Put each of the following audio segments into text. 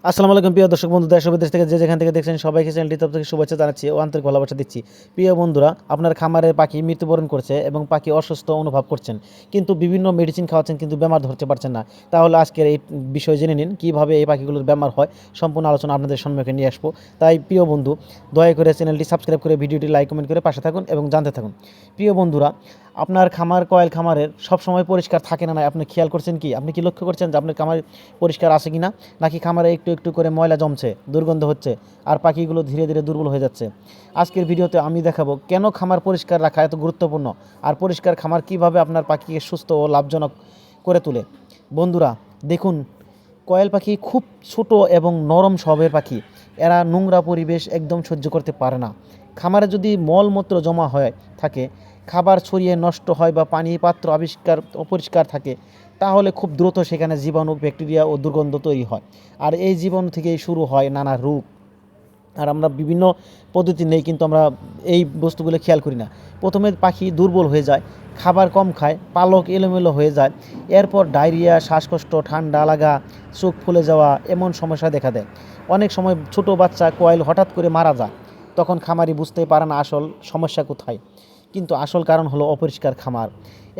আসসালামু আলাইকুম প্রিয় দর্শক বন্ধু, দেশ ও বিদেশ থেকে যে যেখান থেকে দেখছেন সবাইকে চ্যানেলটি তরফ থেকে শুভেচ্ছা জানাচ্ছি ও আন্তরিক ভালোবাসা দিচ্ছি। প্রিয় বন্ধুরা, আপনার খামারের পাখি মৃত্যুবরণ করছে এবং পাখি অসুস্থ অনুভব করছেন, কিন্তু বিভিন্ন মেডিসিন খাওয়াচ্ছেন কিন্তু বেমার ধরতে পারছেন না। তাহলে আজকের এই বিষয় জেনে নিন কীভাবে এই পাখিগুলোর বেমার হয়। সম্পূর্ণ আলোচনা আপনাদের সম্মুখে নিয়ে আসবো। তাই প্রিয় বন্ধু, দয়া করে চ্যানেলটি সাবস্ক্রাইব করে ভিডিওটি লাইক কমেন্ট করে পাশে থাকুন এবং জানতে থাকুন। প্রিয় বন্ধুরা, আপনার কয়েল খামারের সবসময় পরিষ্কার থাকে না, আপনি খেয়াল করছেন কি? আপনি কি লক্ষ্য করছেন যে আপনার খামার পরিষ্কার আছে কি না? নাকি খামারে একটু একটু করে ময়লা জমছে, দুর্গন্ধ হচ্ছে, আর পাখিগুলো ধীরে ধীরে দুর্বল হয়ে যাচ্ছে? আজকের ভিডিওতে আমি দেখাবো কেন খামার পরিষ্কার রাখা এত গুরুত্বপূর্ণ, আর পরিষ্কার খামার কিভাবে আপনার পাখিকে সুস্থ ও লাভজনক করে তোলে। বন্ধুরা দেখুন, কয়েল পাখি খুব ছোট এবং নরম স্বভাবের পাখি। এরা নোংরা পরিবেশ একদম সহ্য করতে পারে না। খামারে যদি মলমূত্র জমা হয়ে থাকে, খাবার ছড়িয়ে নষ্ট হয় বা পানির পাত্র অপরিষ্কার থাকে, তাহলে খুব দ্রুত সেখানে জীবাণু, ব্যাকটেরিয়া ও দুর্গন্ধ তৈরি হয়। আর এই জীবাণু থেকেই শুরু হয় নানা রোগ। আর আমরা বিভিন্ন পদ্ধতি নেই, কিন্তু আমরা এই বস্তুগুলো খেয়াল করি না। প্রথমে পাখি দুর্বল হয়ে যায়, খাবার কম খায়, পালক এলোমেলো হয়ে যায়। এরপর ডায়রিয়া, শ্বাসকষ্ট, ঠান্ডা লাগা, চোখ ফুলে যাওয়া এমন সমস্যা দেখা দেয়। অনেক সময় ছোট বাচ্চা কয়েল হঠাৎ করে মারা যায়। তখন খামারি বুঝতে পারে না আসল সমস্যা কোথায়, কিন্তু আসল কারণ হলো অপরিষ্কার খামার।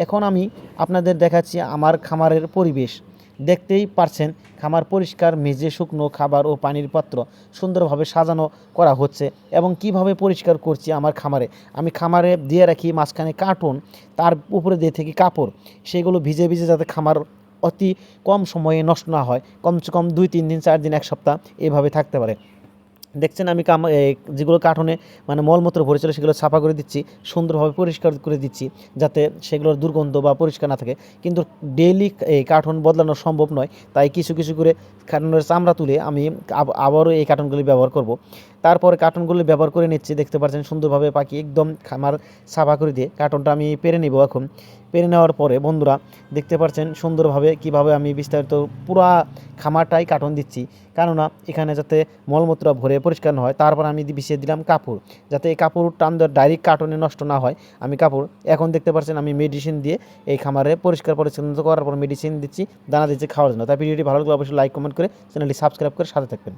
এখন আমি আপনাদের দেখাচ্ছি আমার খামারের পরিবেশ। দেখতেই পারছেন, খামার পরিষ্কার, মেঝে শুকনো, খাবার ও পানির পাত্র সুন্দরভাবে সাজানো করা হচ্ছে। এবং কিভাবে পরিষ্কার করছি আমার খামারে, আমি খামারে দিয়ে রাখি মাঝখানে কার্টন, তার উপরে দিয়ে থাকি কাপড়। সেগুলো ভিজে ভিজে যাতে খামার অতি কম সময়ে নষ্ট না হয়, কমসে কম 2-3 দিন, 4 দিন, 1 সপ্তাহ এভাবে থাকতে পারে। দেখছেন আমি যেগুলো কার্টনে মানে মলমূত্র ভরেছিল সেগুলো সাফা করে দিচ্ছি, সুন্দরভাবে পরিষ্কার করে দিচ্ছি, যাতে সেগুলোর দুর্গন্ধ বা পরিষ্কার না থাকে। কিন্তু ডেইলি এই কার্টন বদলানো সম্ভব নয়, তাই কিছু কিছু করে কার্টনের চামড়া তুলে আমি আবারও এই কার্টনগুলি ব্যবহার করব। তারপরে কার্টনগুলি ব্যবহার করে নিচ্ছি। দেখতে পাচ্ছেন সুন্দরভাবে পাখি একদম খামার সাফা করে দিয়ে কার্টনটা আমি পেরে নিব। এখন পেরে নেওয়ার পরে বন্ধুরা দেখতে পাচ্ছেন সুন্দরভাবে কিভাবে আমি বিস্তারিত পুরা খামারটাই কার্টন দিচ্ছি, কেননা এখানে যাতে মলমূত্র ভরে পরিষ্কার না হয়। তারপর আমি বিছিয়ে দিলাম কাপড়, যাতে এই কাপড় টান ডাইরেক্ট কার্টনে নষ্ট না হয়। আমি কাপড় এখন দেখতে পাচ্ছেন আমি মেডিসিন দিয়ে এই খামারে পরিষ্কার পরিচ্ছন্ন করার পর মেডিসিন দিচ্ছি, দানা দিচ্ছি খাওয়ার জন্য। তাই ভিডিওটি ভালো লাগলে অবশ্যই লাইক কমেন্ট করে চ্যানেলটি সাবস্ক্রাইব করে সাথে থাকবেন।